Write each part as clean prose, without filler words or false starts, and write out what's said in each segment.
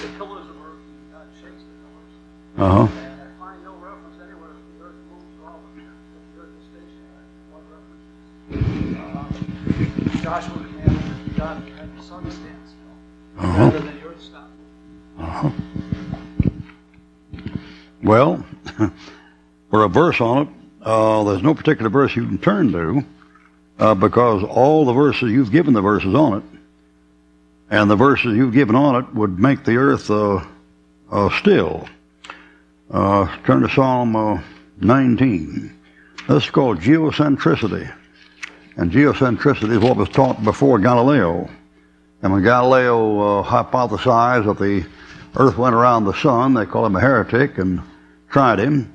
the pillars of earth, and God shakes the pillars. Uh-huh. And I find no reference anywhere that the earth moves at all, that the earth is stationary. One reference. Joshua commanded that God had the sun stand still, rather than the earth stop moving. Well, for a verse on it, there's no particular verse you can turn to, because all the verses, you've given the verses on it, and the verses you've given on it would make the earth still. Turn to Psalm 19. This is called geocentricity. And geocentricity is what was taught before Galileo. And when Galileo hypothesized that the earth went around the sun, they called him a heretic and tried him.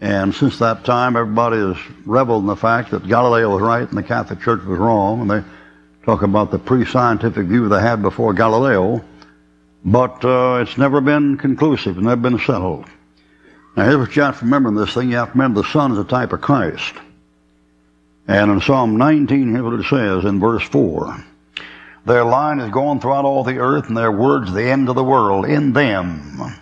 And since that time, everybody has reveled in the fact that Galileo was right and the Catholic Church was wrong. And they talk about the pre-scientific view they had before Galileo. But it's never been conclusive, it's never been settled. Now, here's what you have to remember in this thing. You have to remember the sun is a type of Christ. And in Psalm 19, here's what it says in verse 4. Their line is going throughout all the earth, and their words the end of the world in them.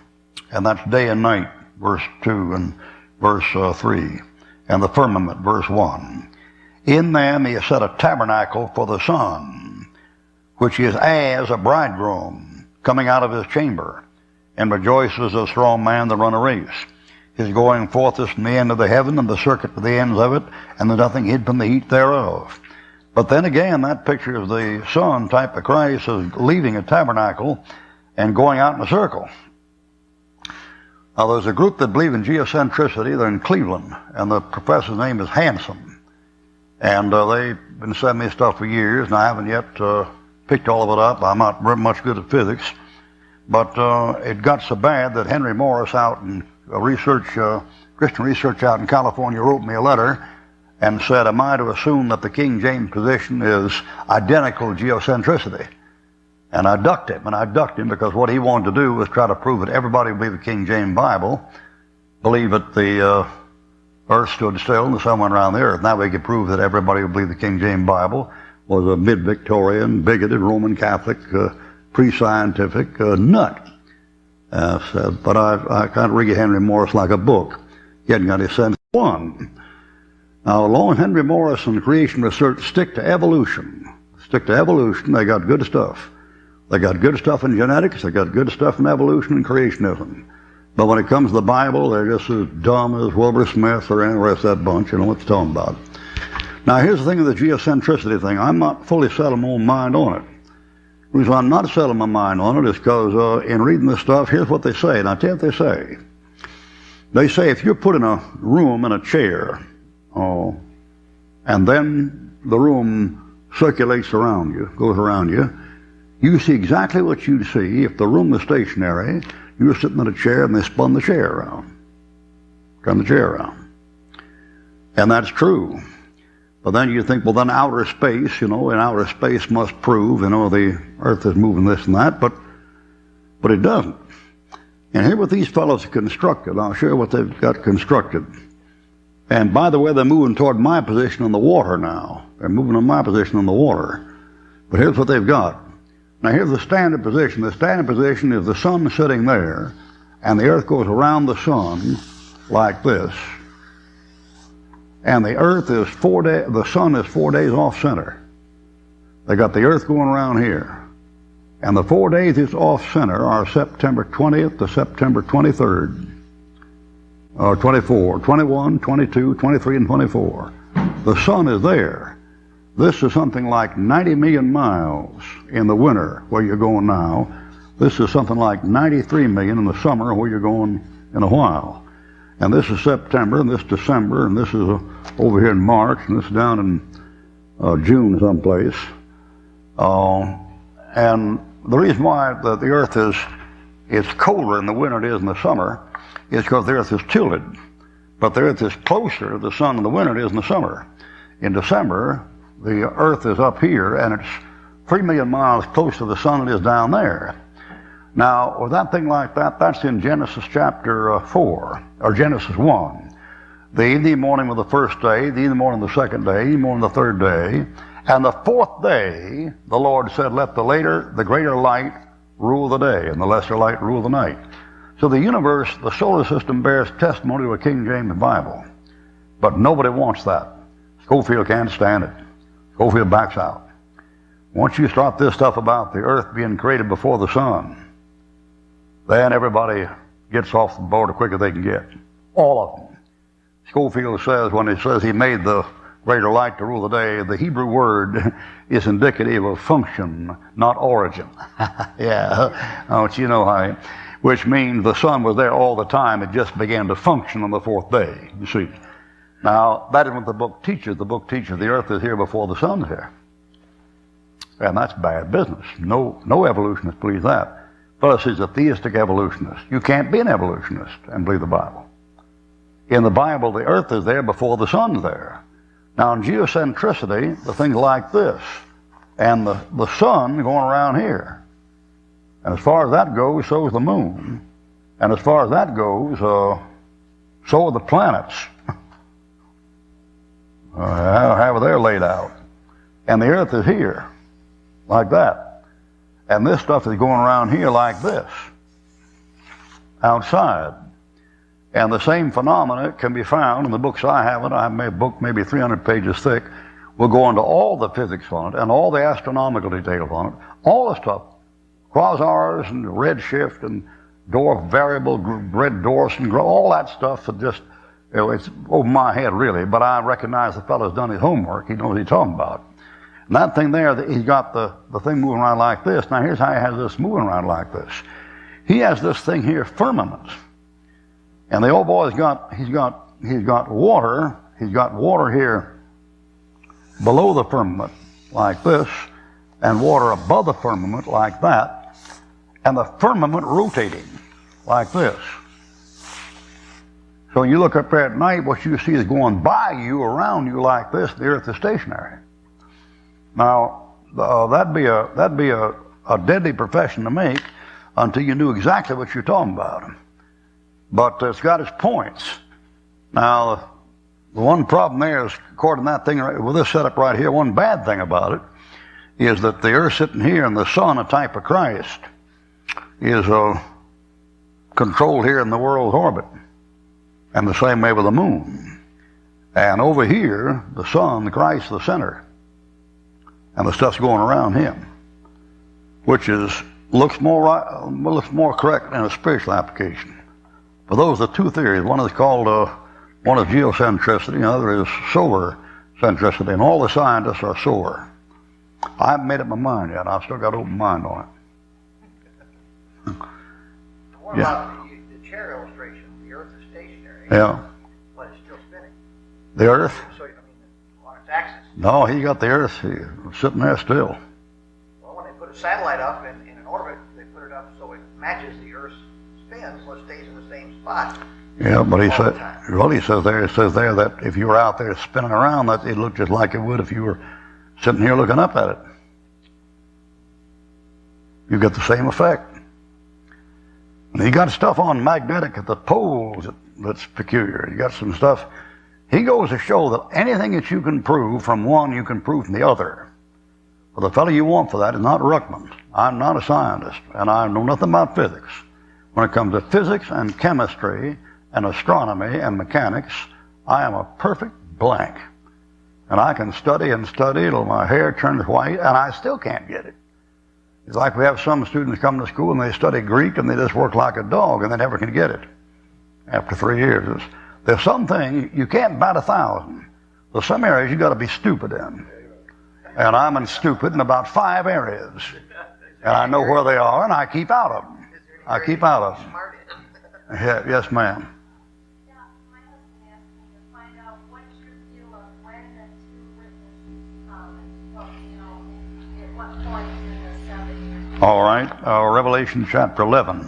And that's day and night, verse 2 and verse 3. And the firmament, verse 1. In them he has set a tabernacle for the sun, which is as a bridegroom coming out of his chamber, and rejoices as a strong man that run a race. His going forth is from the end of the heaven, and the circuit to the ends of it, and there's nothing hid from the heat thereof. But then again, that picture of the sun type of Christ is leaving a tabernacle and going out in a circle. Now, there's a group that believe in geocentricity. They're in Cleveland, and the professor's name is Hansen. And they've been sending me stuff for years, and I haven't yet picked all of it up. I'm not very much good at physics. But it got so bad that Henry Morris out in Christian research out in California wrote me a letter and said, am I to assume that the King James position is identical to geocentricity? And I ducked him because what he wanted to do was try to prove that everybody would believe the King James Bible, believe that the earth stood still and the sun went around the earth. Now we could prove that everybody would believe the King James Bible was a mid-Victorian, bigoted Roman Catholic, pre-scientific nut. But I can't read Henry Morris like a book. He hadn't got his sense. One. Now, along Henry Morris and creation research stick to evolution. Stick to evolution. They got good stuff. They got good stuff in genetics. They got good stuff in evolution and creationism. But when it comes to the Bible, they're just as dumb as Wilbur Smith or any rest of that bunch. You know what they're talking about. Now, here's the thing of the geocentricity thing. I'm not fully settled my own mind on it. The reason I'm not settling my mind on it is because in reading this stuff, here's what they say. And I'll tell you what they say. They say if you're put in a room in a chair, and then the room circulates around you, goes around you, you see exactly what you'd see if the room was stationary. You were sitting in a chair and they spun the chair around. Turned the chair around. And that's true. But then you think, well, then outer space, in outer space must prove, the earth is moving this and that, but it doesn't. And here what these fellows have constructed, I'll show you what they've got constructed. And by the way, they're moving toward my position on the water now. They're moving on my position on the water. But here's what they've got. Now here's the standard position. The standard position is the sun sitting there, and the earth goes around the sun like this. And the earth is the sun is 4 days off center. They got the earth going around here. And the 4 days it's off center are September 20th to September 23rd. Or 24, 21, 22, 23, and 24. The sun is there. This is something like 90 million miles in the winter where you're going now. This is something like 93 million in the summer where you're going in a while. And this is September, and this is December, and this is over here in March, and this is down in June someplace. And the reason why the earth it's colder in the winter than it is in the summer is because the earth is tilted. But the earth is closer to the sun in the winter than it is in the summer. In December, the earth is up here, and it's 3 million miles closer to the sun than it is down there. Now, with that thing like that, that's in Genesis chapter 4, or Genesis 1. The evening morning of the first day, the evening morning of the second day, the evening morning of the third day, and the fourth day, the Lord said, let the greater light rule the day, and the lesser light rule the night. So the universe, the solar system, bears testimony to a King James Bible. But nobody wants that. Schofield can't stand it. Schofield backs out. Once you start this stuff about the earth being created before the sun, then everybody gets off the board as quick as they can get. All of them. Schofield says, when he says he made the greater light to rule the day, the Hebrew word is indicative of function, not origin. Yeah, don't you know how? Which means the sun was there all the time. It just began to function on the fourth day, you see. Now, that is what the book teaches. The book teaches the earth is here before the sun's here. And that's bad business. No evolutionist believes that. Plus, he's a theistic evolutionist. You can't be an evolutionist and believe the Bible. In the Bible, the earth is there before the sun's there. Now, in geocentricity, the thing's like this, and the sun going around here. And as far as that goes, so is the moon. And as far as that goes, so are the planets. How they're laid out. And the earth is here, like that. And this stuff is going around here like this, outside. And the same phenomena can be found in the books I have. I have a book maybe 300 pages thick. We'll go into all the physics on it and all the astronomical details on it. All the stuff. Quasars and redshift and dwarf variable, red dwarfs and all that stuff. Just, it's over my head really, but I recognize the fellow's done his homework. He knows what he's talking about. And that thing there, he's got the thing moving around like this. Now here's how he has this moving around like this. He has this thing here, firmament. And the old boy's he's got water. He's got water here below the firmament like this, and water above the firmament like that, and the firmament rotating like this. So when you look up there at night, what you see is going by you, around you like this. The earth is stationary. Now that'd be a deadly profession to make until you knew exactly what you're talking about. But it's got its points. Now, the one problem there is, according to that thing, with this setup right here, one bad thing about it is that the earth sitting here and the sun, a type of Christ, is controlled here in the world's orbit. And the same way with the moon. And over here, the sun, the Christ, the center. And the stuff's going around him. Which looks more correct in a spiritual application. For those are two theories. One is geocentricity, and the other is solar centricity, and all the scientists are solar. I haven't made up my mind yet. I've still got an open mind on it. What about the chair illustration? The earth is stationary. Yeah. But it's still spinning. The earth? So, I mean, on its axis. No, he got the earth sitting there still. Well, when they put a satellite up in an orbit, they put it up so it matches the earth's spin, so it stays in the same spot. Yeah, but he says there that if you were out there spinning around, that it looked just like it would if you were sitting here looking up at it. You get the same effect. And he got stuff on magnetic at the poles that's peculiar. You got some stuff. He goes to show that anything that you can prove from one, you can prove from the other. But the fellow you want for that is not Ruckman. I'm not a scientist, and I know nothing about physics. When it comes to physics and chemistry and astronomy and mechanics, I am a perfect blank. And I can study and study till my hair turns white, and I still can't get it. It's like we have some students come to school and they study Greek and they just work like a dog and they never can get it after 3 years. There's something you can't bat 1,000. There's some areas you got to be stupid in. And I'm in stupid in about 5 areas. And I know where they are, and I keep out of them. I keep out of them. Yeah, yes, ma'am. Yeah, my husband asked me to find out what's your view of when the two witnesses come and talk, at what point in the 7 years. All right, Revelation chapter 11.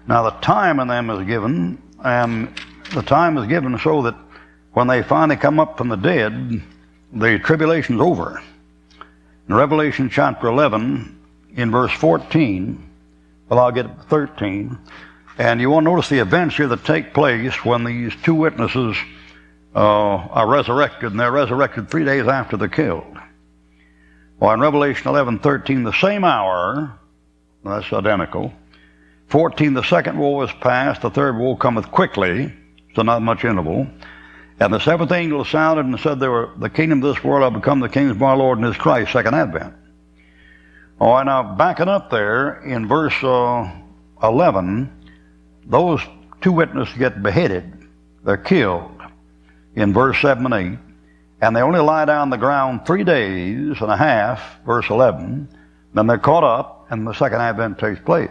Now the time in them is given, and the time is given so that when they finally come up from the dead, the tribulation's over. In Revelation chapter 11, in verse 14, well, I'll get 13, and you want to notice the events here that take place when these two witnesses are resurrected, and they're resurrected 3 days after they're killed. Well, in Revelation 11:13, the same hour That's identical. 14, the second woe is past, the third woe cometh quickly, so not much interval. And the seventh angel sounded and said, the kingdom of this world will become the kingdom of our Lord and his Christ, second advent. All right, now backing up there in verse 11, those two witnesses get beheaded. They're killed in verse 7 and 8. And they only lie down on the ground 3 days and a half, verse 11. Then they're caught up, and the second advent takes place.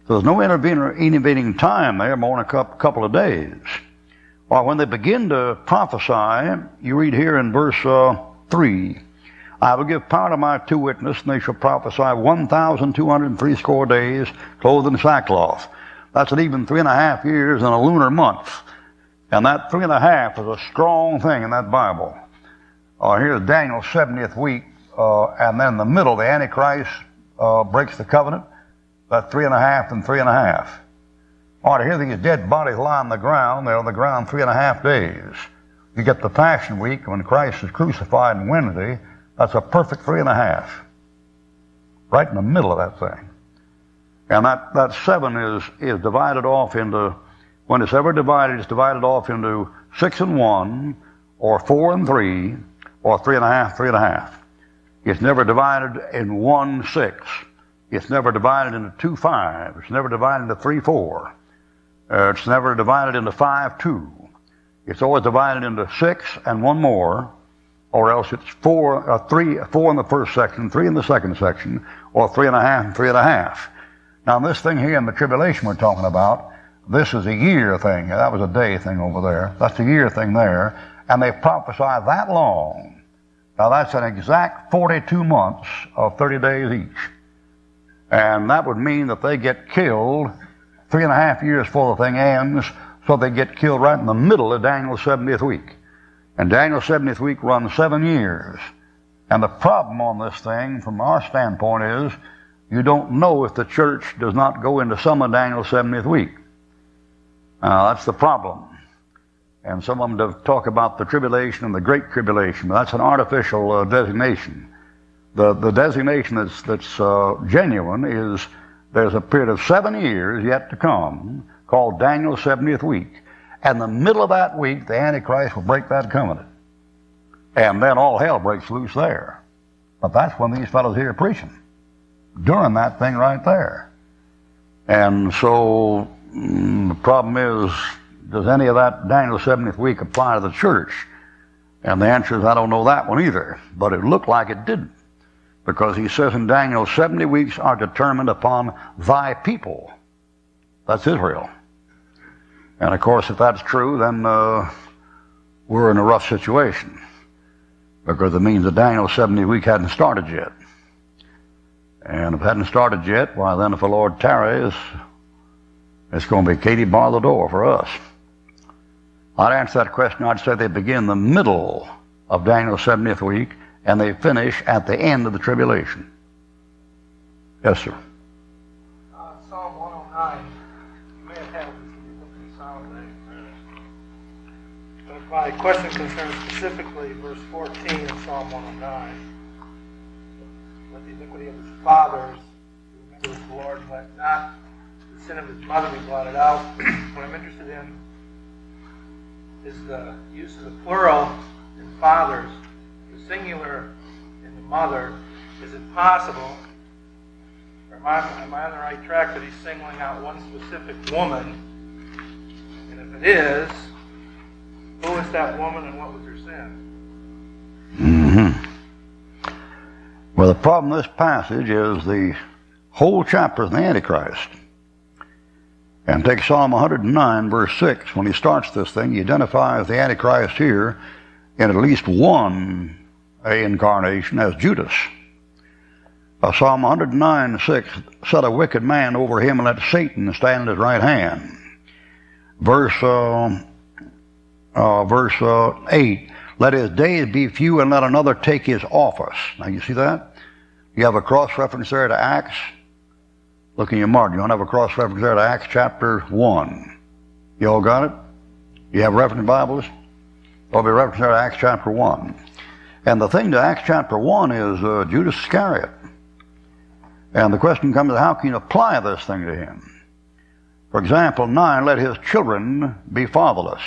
So there's no intervening time there, more than a couple of days. Or when they begin to prophesy, you read here in verse 3, I will give power to my two witnesses, and they shall prophesy 1,260 days, clothed in sackcloth. That's an even 3.5 years in a lunar month. And that 3.5 is a strong thing in that Bible. Here's Daniel's 70th week, and then in the middle, the Antichrist breaks the covenant. That's 3.5 and 3.5. All right, here these dead bodies lie on the ground. They're on the ground 3.5 days. You get the Passion Week when Christ is crucified on Wednesday. That's a perfect 3.5. Right in the middle of that thing. And that 7 is divided off into, when it's ever divided, it's divided off into 6 and 1, or 4 and 3, or 3.5, 3.5. It's never divided in 1, 6. It's never divided into 2, 5. It's never divided into 3, 4. It's never divided into 5, 2. It's always divided into 6 and 1 more, or else it's 4 in the first section, 3 in the second section, or 3.5 and 3.5. Now this thing here in the tribulation we're talking about, this is a year thing. That was a day thing over there. That's a year thing there. And they prophesy that long. Now that's an exact 42 months of 30 days each. And that would mean that they get killed 3.5 years before the thing ends, so they get killed right in the middle of Daniel's 70th week. And Daniel's 70th week runs 7 years. And the problem on this thing, from our standpoint, is you don't know if the church does not go into some of Daniel's 70th week. That's the problem. And some of them talk about the tribulation and the great tribulation, but that's an artificial designation. The designation that's genuine is there's a period of 7 years yet to come called Daniel's 70th week. And in the middle of that week, the Antichrist will break that covenant. And then all hell breaks loose there. But that's when these fellows here are preaching. During that thing right there. And so the problem is, does any of that Daniel's 70th week apply to the church? And the answer is, I don't know that one either. But it looked like it didn't. Because he says in Daniel, 70 weeks are determined upon thy people. That's Israel. And of course, if that's true, then we're in a rough situation. Because it means the Daniel 70 week hadn't started yet. And if it hadn't started yet, why then if the Lord tarries, it's going to be Katie bar the door for us. I'd answer that question, I'd say they begin the middle of Daniel's 70th week, and they finish at the end of the tribulation. Yes, sir. Psalm 109. You may have had this when you look in Psalm there. But my question concerns specifically verse 14 of Psalm 109. Let the iniquity of his fathers, remember the Lord, let not the sin of his mother be blotted out. What I'm interested in is the use of the plural in fathers, the singular in the mother. Is it possible, or am I on the right track that he's singling out one specific woman? And if it is, who is that woman and what was her sin? Mm-hmm. Well, the problem with this passage is the whole chapter is the Antichrist. And take Psalm 109, verse 6. When he starts this thing, he identifies the Antichrist here in at least one incarnation as Judas. Psalm 109, 6, set a wicked man over him and let Satan stand at his right hand. Verse 8, let his days be few and let another take his office. Now you see that? You have a cross-reference there to Acts. Look in your margin. You don't have a cross-reference there to Acts chapter 1. You all got it? You have reference Bibles? There'll be reference there to Acts chapter 1. And the thing to Acts chapter 1 is Judas Iscariot. And the question comes, how can you apply this thing to him? For example, 9, let his children be fatherless.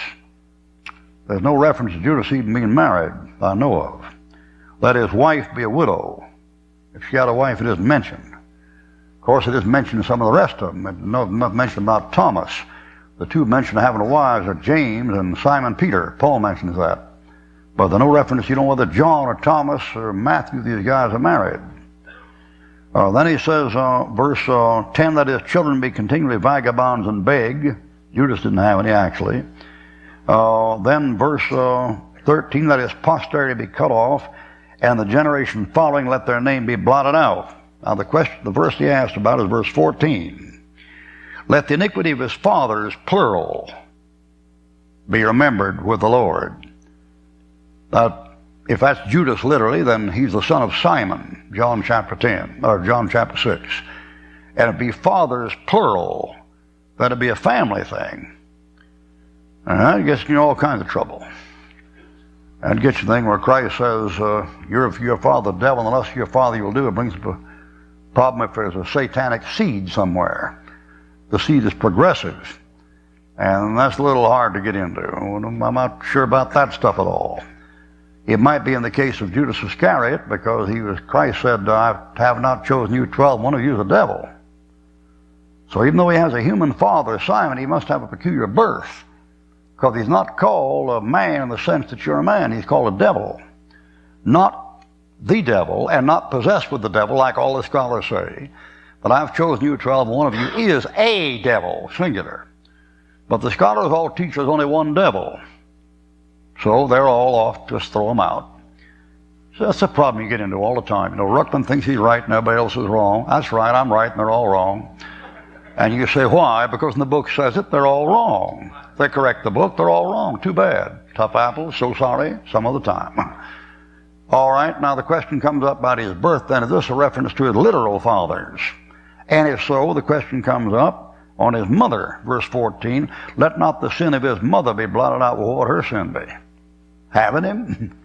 There's no reference to Judas even being married, I know of. Let his wife be a widow. If she had a wife, it isn't mentioned. Of course, it is mentioned in some of the rest of them. It's not mentioned about Thomas. The two mentioned having wives are James and Simon Peter. Paul mentions that. But there's no reference, whether John or Thomas or Matthew, these guys are married. Then he says, verse 10, let his children be continually vagabonds and beg. Judas didn't have any, actually. Then verse 13, let his posterity be cut off, and the generation following, let their name be blotted out. Now the verse he asked about is verse 14. Let the iniquity of his fathers, plural, be remembered with the Lord. If that's Judas literally, then he's the son of Simon, John chapter 10, or John chapter 6. And it'd be fathers, plural, that'd be a family thing. And that gets you in all kinds of trouble. That gets you the thing where Christ says, your father the devil, and the lust of your father you will do. It brings up a problem if there's a satanic seed somewhere. The seed is progressive. And that's a little hard to get into. I'm not sure about that stuff at all. It might be in the case of Judas Iscariot, because Christ said, I have not chosen you 12, one of you is a devil. So even though he has a human father, Simon, he must have a peculiar birth, because he's not called a man in the sense that you're a man. He's called a devil. Not the devil, and not possessed with the devil, like all the scholars say. But I've chosen you 12, one of you is a devil, singular. But the scholars all teach there's only one devil. So they're all off, just throw them out. So that's a problem you get into all the time. Ruckman thinks he's right and everybody else is wrong. That's right, I'm right and they're all wrong. And you say, why? Because when the book says it, they're all wrong. If they correct the book, they're all wrong. Too bad. Tough apples, so sorry, some other time. All right, now the question comes up about his birth then. Is this a reference to his literal fathers? And if so, the question comes up on his mother, verse 14. Let not the sin of his mother be blotted out. Well, what would her sin be? Having him?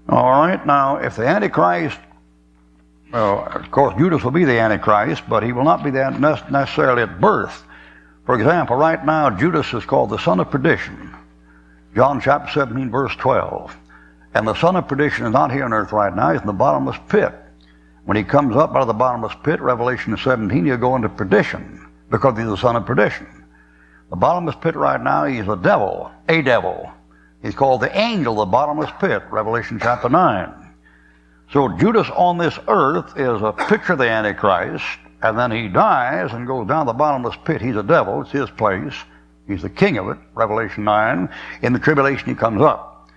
All right, now if the Antichrist, of course Judas will be the Antichrist, but he will not be that necessarily at birth. For example, right now Judas is called the son of perdition. John chapter 17, verse 12. And the son of perdition is not here on earth right now, he's in the bottomless pit. When he comes up out of the bottomless pit, Revelation 17, he'll go into perdition, because he's the son of perdition. The bottomless pit right now, he's a devil. He's called the angel of the bottomless pit, Revelation chapter 9. So Judas on this earth is a picture of the Antichrist, and then he dies and goes down the bottomless pit. He's a devil, it's his place. He's the king of it, Revelation 9. In the tribulation he comes up.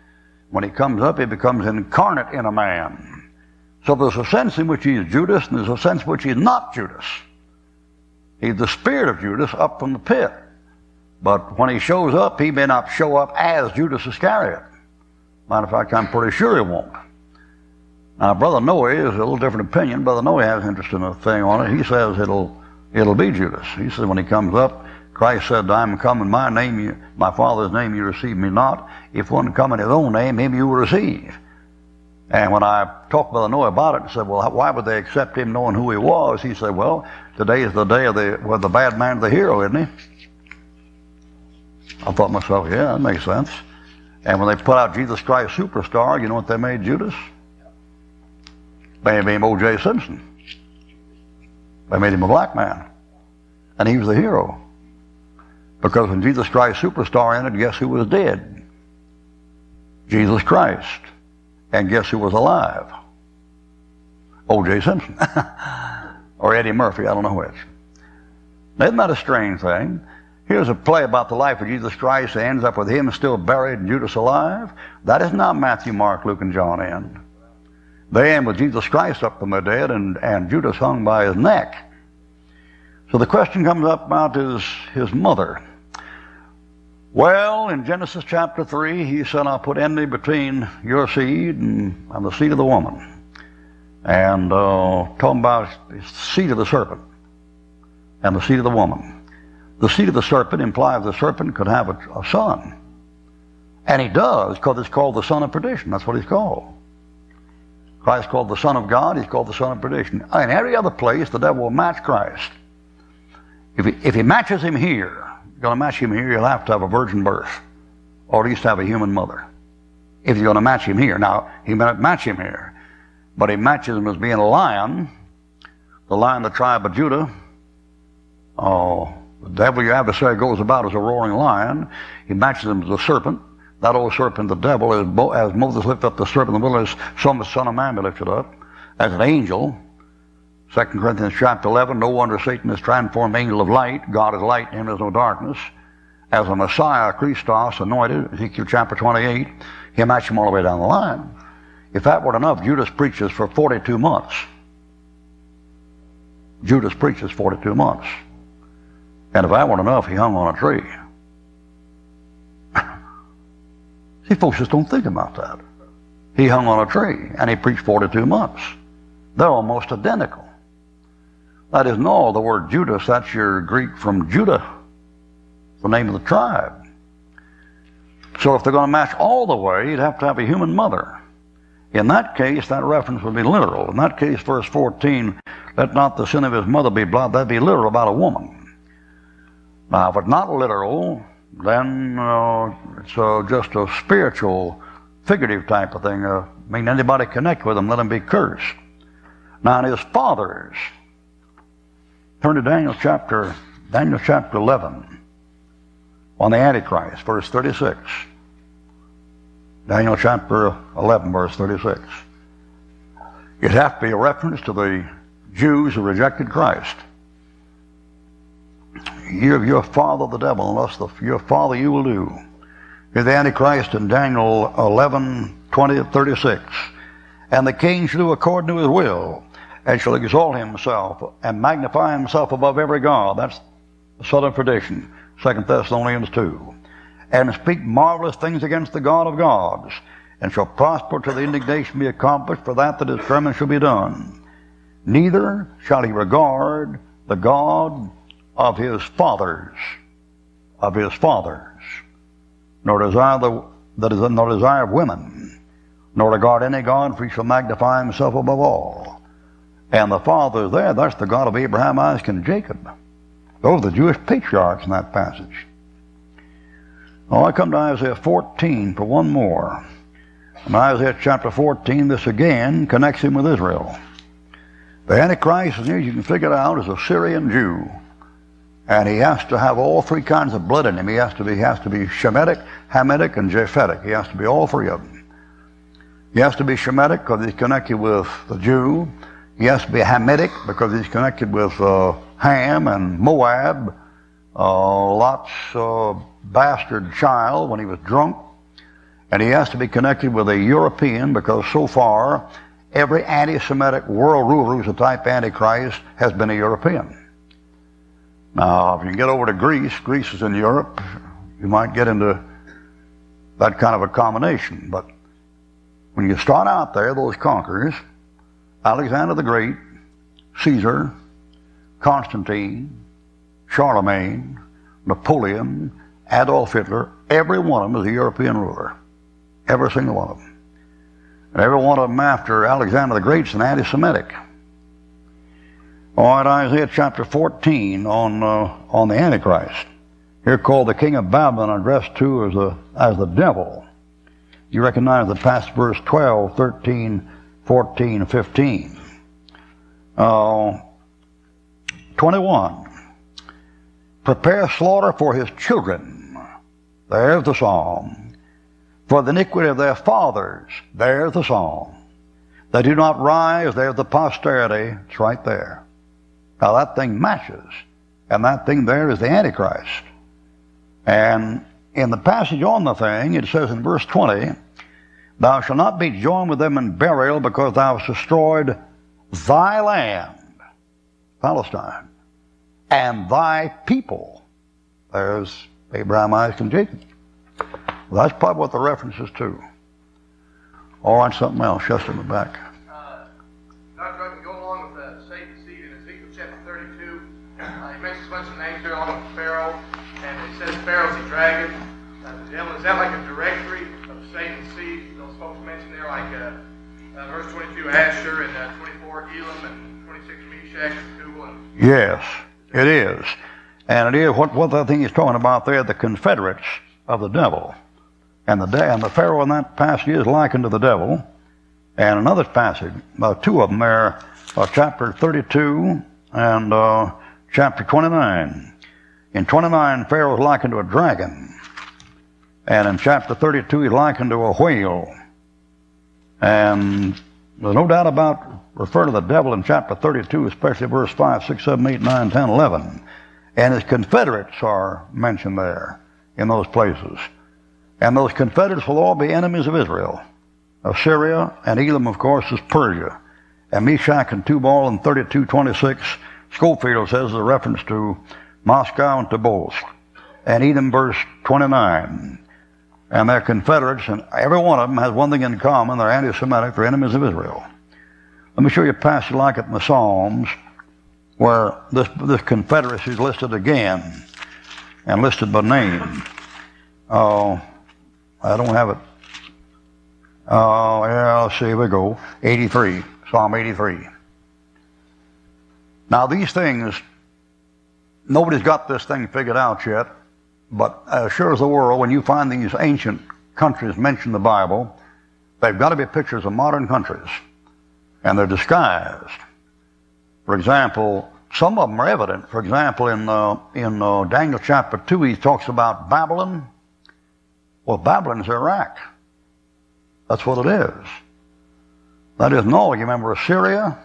When he comes up, he becomes incarnate in a man. So there's a sense in which he's Judas, and there's a sense in which he's not Judas. He's the spirit of Judas up from the pit. But when he shows up, he may not show up as Judas Iscariot. Matter of fact, I'm pretty sure he won't. Now, Brother Noe is a little different opinion. Brother Noe has interest in a thing on it. He says it'll be Judas. He says when he comes up, Christ said, I am come in my name, my Father's name, you receive me not. If one come in his own name, him you will receive. And when I talked to Brother Noe about it, and said, well, why would they accept him knowing who he was? He said, well, today is the day of the bad man the hero, isn't he? I thought to myself, yeah, that makes sense. And when they put out Jesus Christ Superstar, you know what they made Judas? They made him O.J. Simpson. They made him a black man. And he was the hero. Because when Jesus Christ Superstar ended, guess who was dead? Jesus Christ. And guess who was alive? O.J. Simpson. Or Eddie Murphy, I don't know which. Isn't that a strange thing? Here's a play about the life of Jesus Christ that ends up with him still buried and Judas alive. That is not Matthew, Mark, Luke, and John end. They end with Jesus Christ up from the dead and Judas hung by his neck. So the question comes up about his mother. Well, in Genesis chapter 3, he said, I'll put enmity between your seed and the seed of the woman. And talking about the seed of the serpent and the seed of the woman. The seed of the serpent implies the serpent could have a son. And he does, because it's called the son of perdition. That's what he's called. Christ is called the Son of God. He's called the Son of perdition. In every other place, the devil will match Christ. If he matches him here, you're going to match him here, you'll have to have a virgin birth, or at least have a human mother. If you're going to match him here. Now, he may not match him here, but he matches him as being a lion, the lion of the tribe of Judah. Oh, the devil, your adversary, goes about as a roaring lion. He matches him as a serpent. That old serpent, the devil, as Moses lifted up the serpent in the wilderness, so the Son of Man be lifted up as an angel. 2 Corinthians chapter 11, no wonder Satan is transformed angel of light. God is light, in him is no darkness. As a Messiah, Christos, anointed, Ezekiel chapter 28, he matched him all the way down the line. If that weren't enough, Judas preaches for 42 months. Judas preaches 42 months. And if that weren't enough, he hung on a tree. See, folks just don't think about that. He hung on a tree, and he preached 42 months. They're almost identical. That is, no, the word Judas, that's your Greek from Judah, the name of the tribe. So if they're going to match all the way, you'd have to have a human mother. In that case, that reference would be literal. In that case, verse 14, let not the sin of his mother be blotted. That'd be literal about a woman. Now, if it's not literal, then it's just a spiritual, figurative type of thing. I mean, anybody connect with him, let him be cursed. Now, in his fathers, turn to Daniel chapter 11, on the Antichrist, verse 36. Daniel chapter 11, verse 36. It'd have to be a reference to the Jews who rejected Christ. Ye of your father the devil, and lust of your father you will do. Here's the Antichrist in Daniel 11, 20, 36. And the king shall do according to his will, and shall exalt himself, and magnify himself above every god. That's the southern perdition, 2 Thessalonians 2. And speak marvelous things against the God of gods, and shall prosper till the indignation be accomplished, for that is determined shall be done. Neither shall he regard the God of his fathers, nor desire of women, nor regard any God, for he shall magnify himself above all. And the fathers there, that's the God of Abraham, Isaac, and Jacob. Those are the Jewish patriarchs in that passage. Oh, I come to Isaiah 14 for one more. In Isaiah chapter 14, this again connects him with Israel. The Antichrist, as you can figure it out, is a Syrian Jew. And he has to have all three kinds of blood in him. He has to be Shemitic, Hamitic, and Japhetic. He has to be all three of them. He has to be Shemitic because he's connected with the Jew. He has to be Hamitic because he's connected with Ham and Moab, Lot's bastard child when he was drunk. And he has to be connected with a European because so far every anti-Semitic world ruler who's a type Antichrist has been a European. Now, if you get over to Greece is in Europe, you might get into that kind of a combination. But when you start out there, those conquerors, Alexander the Great, Caesar, Constantine, Charlemagne, Napoleon, Adolf Hitler, every one of them is a European ruler. Every single one of them. And every one of them after Alexander the Great is an anti-Semitic. All right, Isaiah chapter 14 on the Antichrist. Here called the king of Babylon, addressed to as the devil. You recognize the past verse 12, 13, 14, 15. 21. Prepare slaughter for his children. There's the psalm. For the iniquity of their fathers. There's the psalm. They do not rise. There's the posterity. It's right there. Now that thing matches. And that thing there is the Antichrist. And in the passage on the thing, it says in verse 20, thou shalt not be joined with them in burial, because thou hast destroyed thy land, Palestine, and thy people. There's Abraham, Isaac, and Jacob. Well, that's probably what the reference is to. All right, something else. Just in the back. Dr. Ruckman, go along with Satan's seed in Ezekiel chapter 32. He mentions a bunch of names here along with Pharaoh, and it says Pharaoh's a dragon. The devil, is that like a directory of Satan's seed? Those folks mentioned there, like Verse 22, Asher, and 24, Elam, and 26, Meshach, and Tubal, and... Yes, it is. And it is what I think he's talking about there, the confederates of the devil. And the Pharaoh in that passage is likened to the devil. And another passage, two of them there, chapter 32 and chapter 29. In 29, Pharaoh is likened to a dragon. And in chapter 32, he's likened to a whale. And there's no doubt about referring to the devil in chapter 32, especially verse 5, 6, 7, 8, 9, 10, 11. And his confederates are mentioned there in those places. And those confederates will all be enemies of Israel. Assyria and Elam, of course, is Persia. And Meshach and Tubal in 32:26, Schofield says is a reference to Moscow and Tobolsk. And Edom, verse 29. And they're confederates, and every one of them has one thing in common. They're anti-Semitic. They're enemies of Israel. Let me show you a passage like it in the Psalms where this confederacy is listed again and listed by name. Oh, I don't have it. Oh, yeah, let's see. Here we go. 83, Psalm 83. Now, these things, nobody's got this thing figured out yet. But as sure as the world, when you find these ancient countries mentioned in the Bible, they've got to be pictures of modern countries. And they're disguised. For example, some of them are evident. For example, in Daniel chapter 2, he talks about Babylon. Well, Babylon's Iraq. That's what it is. That isn't all. You remember Assyria?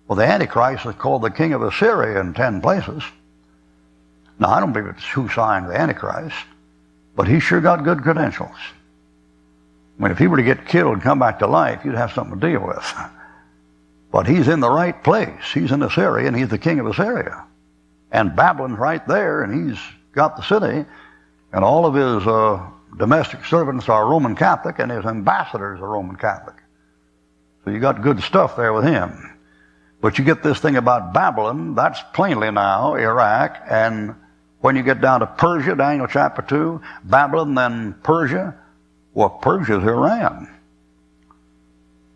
Well, the Antichrist is called the king of Assyria in 10 places. Now, I don't believe it's Hussein the Antichrist, but he sure got good credentials. I mean, if he were to get killed and come back to life, you'd have something to deal with. But he's in the right place. He's in Assyria, and he's the king of Assyria. And Babylon's right there, and he's got the city, and all of his domestic servants are Roman Catholic, and his ambassadors are Roman Catholic. So you got good stuff there with him. But you get this thing about Babylon, that's plainly now Iraq, and when you get down to Persia, Daniel chapter 2, Babylon, then Persia, well, Persia's Iran.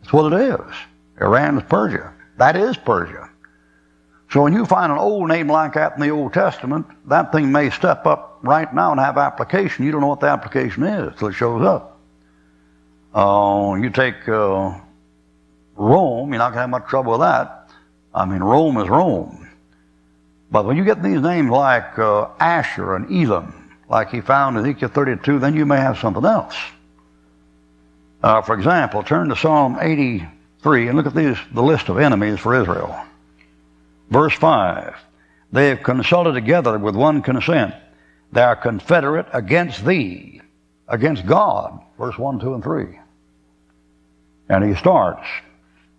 That's what it is. Iran's Persia. That is Persia. So when you find an old name like that in the Old Testament, that thing may step up right now and have application. You don't know what the application is till it shows up. You take Rome, you're not going to have much trouble with that. I mean, Rome is Rome. But when you get these names like Asher and Elam, like he found in Ezekiel 32, then you may have something else. For example, turn to Psalm 83 and look at the list of enemies for Israel. Verse 5, they have consulted together with one consent. They are confederate against thee, against God. Verse 1, 2, and 3. And he starts,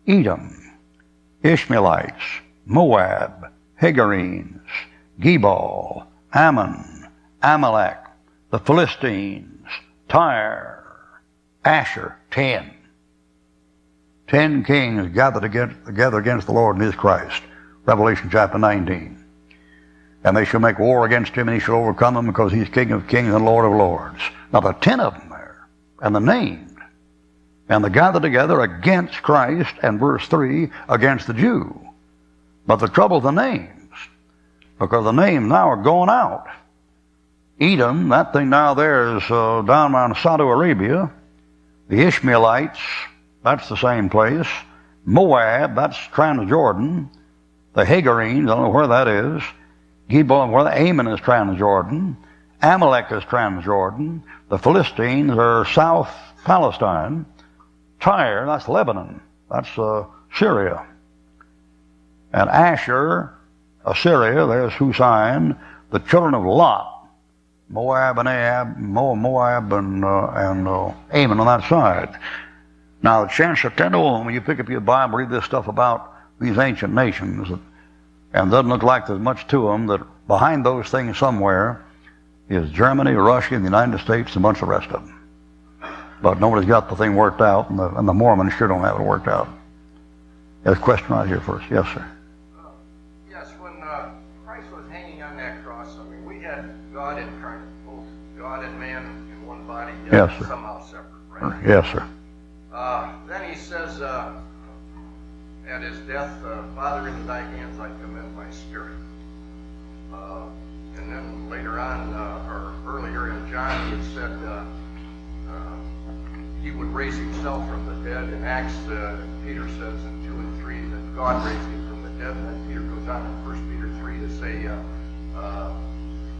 Edom, Ishmaelites, Moab, Hagarenes, Gebal, Ammon, Amalek, the Philistines, Tyre, Asher, 10. 10 kings gathered together against the Lord and his Christ. Revelation chapter 19. And they shall make war against him, and he shall overcome them, because he's King of kings and Lord of lords. Now there are 10 of them there, and they're named. And they gather together against Christ, and verse 3, against the Jew. But the trouble is the names, because the names now are going out. Edom, that thing now there is down around Saudi Arabia. The Ishmaelites, that's the same place. Moab, that's Transjordan. The Hagarenes, I don't know where that is. Gebal, where the Ammon is Transjordan. Amalek is Transjordan. The Philistines are South Palestine. Tyre, that's Lebanon. That's Syria. And Asher, Assyria, there's Hussein. The children of Lot, Moab and Ammon on that side. Now, the chance of 10 to 1, when you pick up your Bible, read this stuff about these ancient nations, and it doesn't look like there's much to them, that behind those things somewhere is Germany, Russia, and the United States, and a bunch of the rest of them. But nobody's got the thing worked out, and the Mormons sure don't have it worked out. There's a question right here first. Yes, sir. Yes, when Christ was hanging on that cross, I mean, we had God incarnate, both God and man in one body, yet Yes, sir. somehow separate, right? Yes, sir. Then he says, death, Father, into thy hands I commend my spirit. And then later on, or earlier in John, he had said he would raise himself from the dead. In Acts, Peter says in 2 and 3 that God raised him from the dead. And then Peter goes on in 1 Peter 3 to say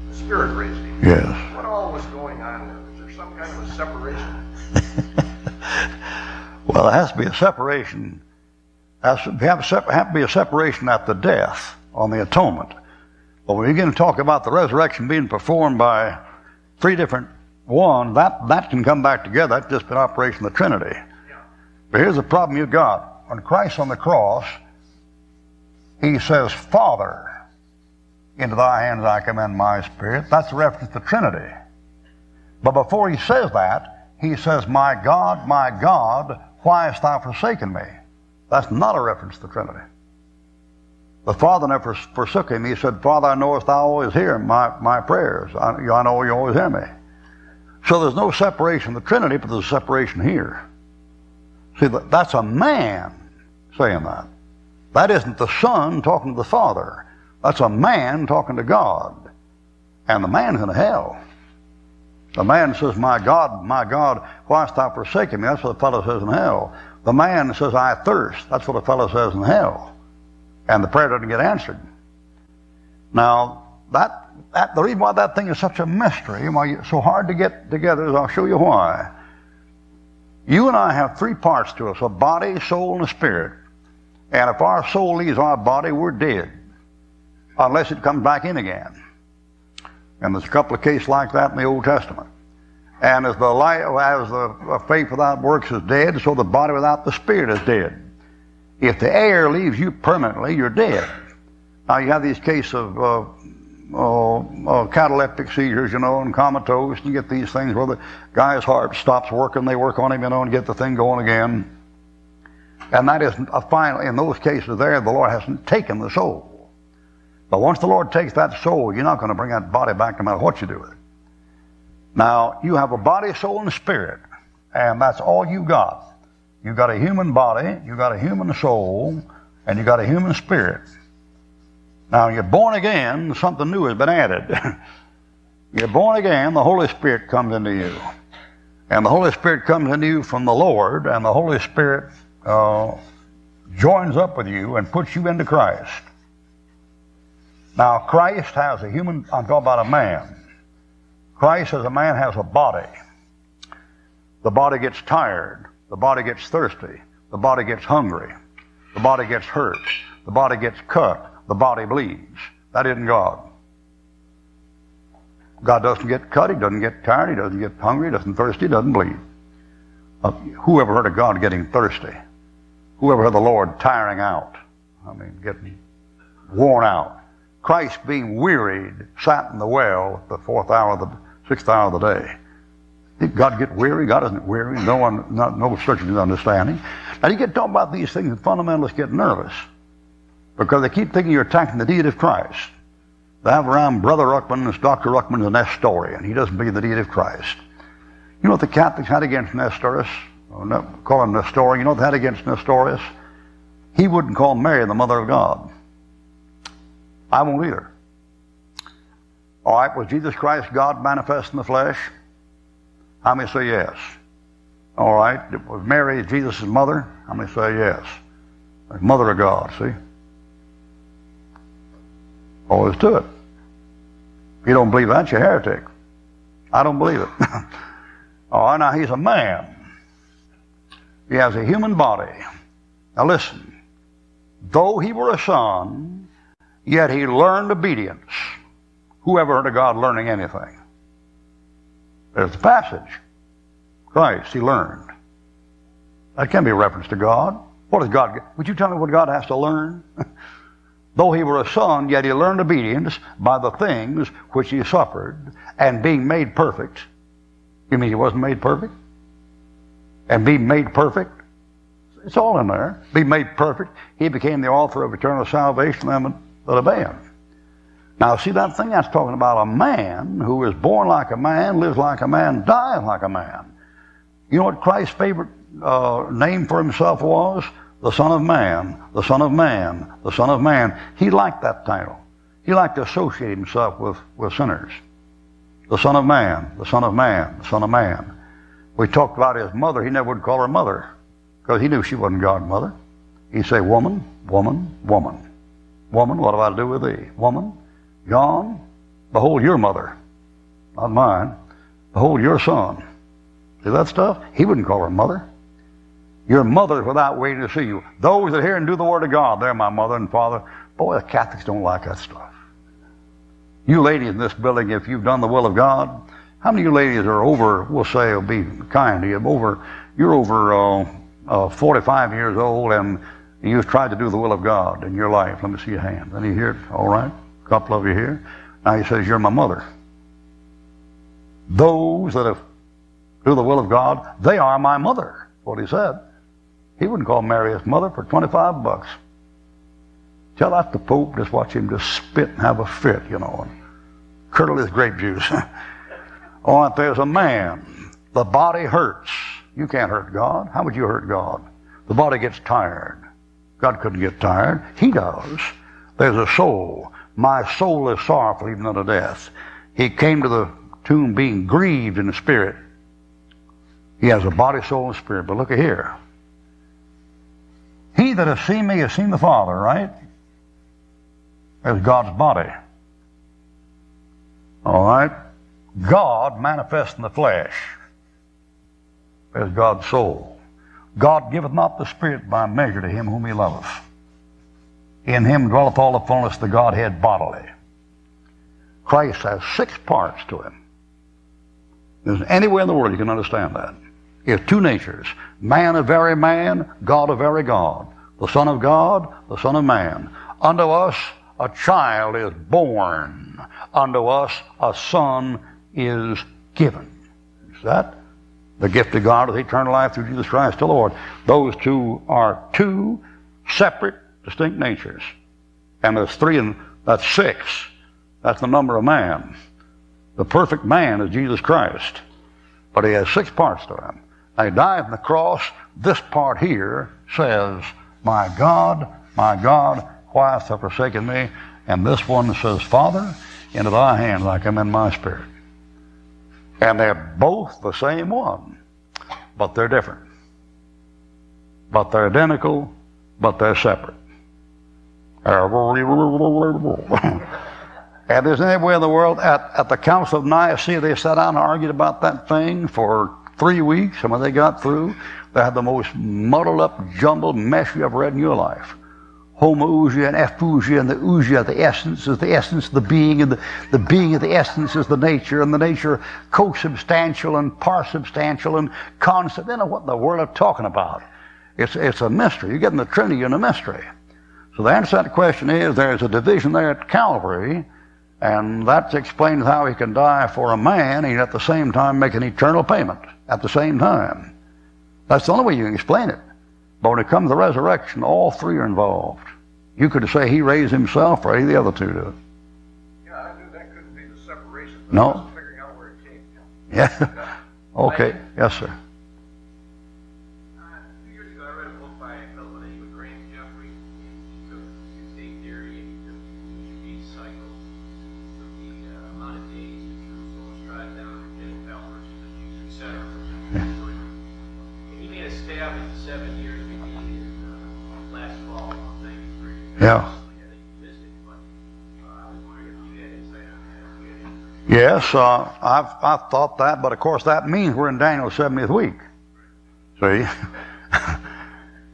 the Spirit raised him. Yes. What all was going on there? Was there some kind of a separation? Well, there has to be a separation. There has to be a separation at the death on the atonement. But when you begin to talk about the resurrection being performed by three different ones, that can come back together. That's just an operation of the Trinity. Yeah. But here's the problem you've got. When Christ on the cross, he says, Father, into thy hands I commend my spirit. That's a reference to the Trinity. But before he says that, he says, my God, why hast thou forsaken me? That's not a reference to the Trinity. The Father never forsook him. He said, Father, I know thou always hear my prayers. I know you always hear me. So there's no separation in the Trinity, but there's a separation here. See, that's a man saying that. That isn't the Son talking to the Father. That's a man talking to God. And the man's in hell. The man says, my God, why hast thou forsaken me? That's what the fellow says in hell. The man says, I thirst. That's what the fellow says in hell. And the prayer doesn't get answered. Now, the reason why that thing is such a mystery, why it's so hard to get together, is I'll show you why. You and I have three parts to us, a body, soul, and a spirit. And if our soul leaves our body, we're dead, unless it comes back in again. And there's a couple of cases like that in the Old Testament. And as the faith without works is dead, so the body without the spirit is dead. If the air leaves you permanently, you're dead. Now you have these cases of cataleptic seizures, and comatose, and you get these things where the guy's heart stops working, they work on him, and get the thing going again. And that isn't a final, in those cases there, the Lord hasn't taken the soul. But once the Lord takes that soul, you're not going to bring that body back no matter what you do with it. Now, you have a body, soul, and spirit, and that's all you got. You've got a human body, you've got a human soul, and you've got a human spirit. Now, you're born again, something new has been added. You're born again, the Holy Spirit comes into you. And the Holy Spirit comes into you from the Lord, and the Holy Spirit joins up with you and puts you into Christ. Now, Christ has a human, I'm talking about a man. Christ as a man has a body. The body gets tired. The body gets thirsty. The body gets hungry. The body gets hurt. The body gets cut. The body bleeds. That isn't God. God doesn't get cut. He doesn't get tired. He doesn't get hungry. He doesn't thirst. He doesn't bleed. Who ever heard of God getting thirsty? Who ever heard of the Lord tiring out? Getting worn out. Christ, being wearied, sat in the well at the 6th hour of the day. Did God get weary? God isn't weary. No searching his understanding. Now you get talking about these things, and fundamentalists get nervous because they keep thinking you're attacking the deity of Christ. They have around Brother Ruckman, this Dr. Ruckman's a Nestorian. He doesn't believe the deity of Christ. You know what the Catholics had against Nestorius? Call him Nestorian. You know what they had against Nestorius? He wouldn't call Mary the mother of God. I won't either. All right, was Jesus Christ God manifest in the flesh? How many say yes? All right, was Mary Jesus' mother? How many say yes? Mother of God, see? All there's to it. If you don't believe that, you're a heretic. I don't believe it. All right, now he's a man. He has a human body. Now listen. Though he were a son, yet he learned obedience. Who ever heard of God learning anything? There's the passage. Christ, he learned. That can be a reference to God. What does God get? Would you tell me what God has to learn? Though he were a son, yet he learned obedience by the things which he suffered, and being made perfect. You mean he wasn't made perfect? And being made perfect? It's all in there. Being made perfect, he became the author of eternal salvation to them that obey him. Now, see that thing? That's talking about a man who is born like a man, lives like a man, dies like a man. You know what Christ's favorite name for himself was? the Son of Man, the Son of Man, the Son of Man. He liked that title. He liked to associate himself with sinners. The Son of Man, the Son of Man, the Son of Man. We talked about his mother. He never would call her mother because he knew she wasn't God's mother. He'd say, woman, woman, woman. Woman, what have I to do with thee? Woman, John, behold your mother, not mine. Behold your son. See that stuff? He wouldn't call her mother. Your mother is without waiting to see you. Those that hear and do the word of God, they're my mother and father. Boy, the Catholics don't like that stuff. You ladies in this building, if you've done the will of God, how many of you ladies are over, we'll say, will be kind to you, you're over 45 years old and you've tried to do the will of God in your life? Let me see your hand. Any here? All right. A couple of you here. Now he says, you're my mother. Those that have do the will of God, they are my mother. That's what he said. He wouldn't call Mary his mother for $25. Tell that to Pope, just watch him just spit and have a fit, you know, and curdle his grape juice. Oh, if there's a man, the body hurts. You can't hurt God. How would you hurt God? The body gets tired. God couldn't get tired. He does. There's a soul. My soul is sorrowful even unto death. He came to the tomb being grieved in the spirit. He has a body, soul, and spirit. But look at here. He that has seen me has seen the Father, right? There's God's body. All right? God manifest in the flesh. There's God's soul. God giveth not the Spirit by measure to him whom he loveth. In him dwelleth all the fullness of the Godhead bodily. Christ has 6 parts to him. There's anywhere in the world you can understand that. He has 2 natures. Man of very man, God of very God. The Son of God, the Son of man. Unto us a child is born. Unto us a son is given. Is that? The gift of God is eternal life through Jesus Christ the Lord. Those 2 are 2 separate, distinct natures. And there's 3, and that's 6. That's the number of man. The perfect man is Jesus Christ. But he has 6 parts to him. Now he died on the cross. This part here says, my God, why hast thou forsaken me? And this one says, Father, into thy hands I commend my spirit. And they're both the same one, but they're different. But they're identical, but they're separate. And there's anywhere in the world, at the Council of Nicaea, they sat down and argued about that thing for 3 weeks, and when they got through, they had the most muddled up, jumbled mess you ever read in your life. Homoousia and ephousia, and the ousia, the essence is the essence of the being, and the being of the essence is the nature, and the nature co-substantial and parsubstantial and constant. They know what in the world they're talking about. It's a mystery. You're getting the Trinity in a mystery. So the answer to that question is there's a division there at Calvary, and that explains how he can die for a man and at the same time make an eternal payment at the same time. That's the only way you can explain it. But when it comes to the resurrection, all 3 are involved. You could say he raised himself or any of the other 2 do it. Yeah, I knew that couldn't be the separation, but No. I wasn't figuring out where it came from. Yeah. Okay. Yes, sir. 2 years ago, I read a book by a fellow by the name of Grant Jeffrey. He took two-state theory and he took each cycle, took the amount of days that Jerusalem was tried down to Gentile versus the Jews, etc. And he made a stab at the 7 years beginning in last fall of '93. Yeah. I think you missed it, but I was wondering if you had insight on that. If you had any- Yes, I've thought that, but of course that means we're in Daniel's 70th week. See?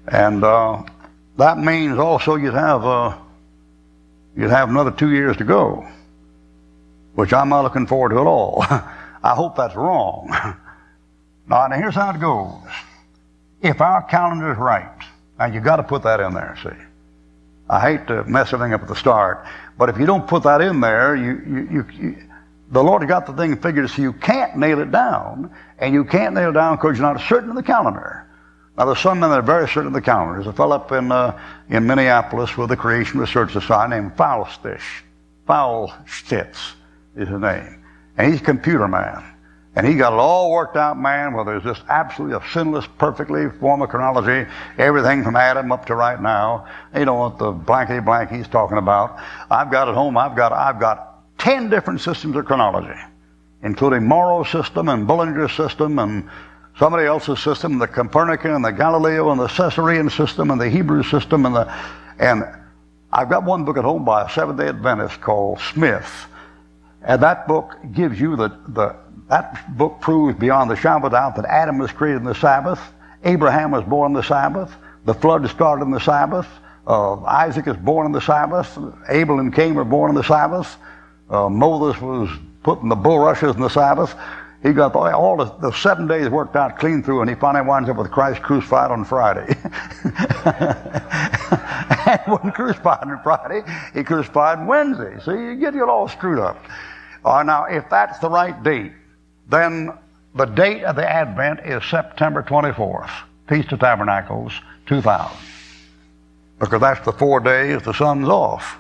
And that means also you'd have another 2 years to go, which I'm not looking forward to at all. I hope that's wrong. Now here's how it goes. If our calendar is right, and you got to put that in there, see. I hate to mess everything up at the start, but if you don't put that in there, the Lord has got the thing figured so you can't nail it down, and you can't nail it down because you're not certain of the calendar. Now there's some men that are very certain of the calendar. There's a fellow up in Minneapolis with the Creation Research Society named Faulstitz is his name, and he's a computer man. And he got it all worked out, man, where there's just absolutely a sinless, perfectly form of chronology, everything from Adam up to right now. You know what the blankety blank he's talking about. I've got at home, I've got 10 different systems of chronology, including Morrow's system and Bullinger's system and somebody else's system, the Copernican and the Galileo and the Caesarean system and the Hebrew system and I've got one book at home by a Seventh-day Adventist called Smith. And that book gives you that book proves beyond the shadow of a doubt that Adam was created in the Sabbath, Abraham was born in the Sabbath, the flood started in the Sabbath, Isaac is born in the Sabbath, Abel and Cain were born in the Sabbath, Moses was put in the bulrushes in the Sabbath. He got all the 7 days worked out clean through, and he finally winds up with Christ crucified on Friday. And he wasn't crucified on Friday, he crucified on Wednesday. So you get it all screwed up. Now, if that's the right date, then the date of the Advent is September 24th, Feast of Tabernacles, 2000. Because that's the 4 days the sun's off.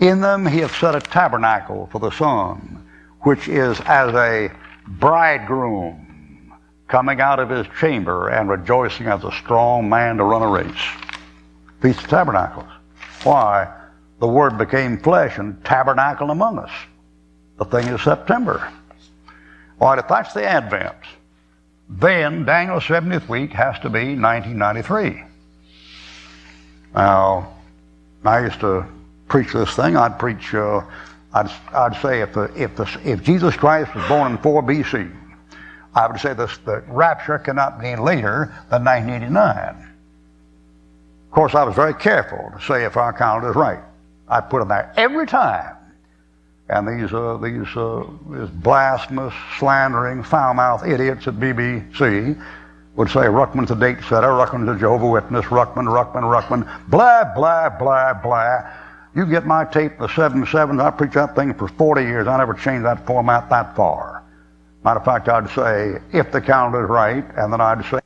In them he hath set a tabernacle for the sun, which is as a bridegroom coming out of his chamber and rejoicing as a strong man to run a race. Feast of Tabernacles. Why? The Word became flesh and tabernacled among us. The thing is September. All right, if that's the Advent, then Daniel's 70th week has to be 1993. Now, I used to preach this thing. I'd preach. I'd say if Jesus Christ was born in 4 BC, I would say the rapture cannot be later than 1989. Of course, I was very careful to say if our calendar is right. I put in there every time. And these blasphemous, slandering, foul-mouthed idiots at BBC would say Ruckman's a date setter, Ruckman's a Jehovah's Witness, Ruckman, blah, blah, blah, blah. You get my tape, the 7/7, I preached that thing for 40 years. I never changed that format that far. Matter of fact, I'd say, if the calendar is right, and then I'd say,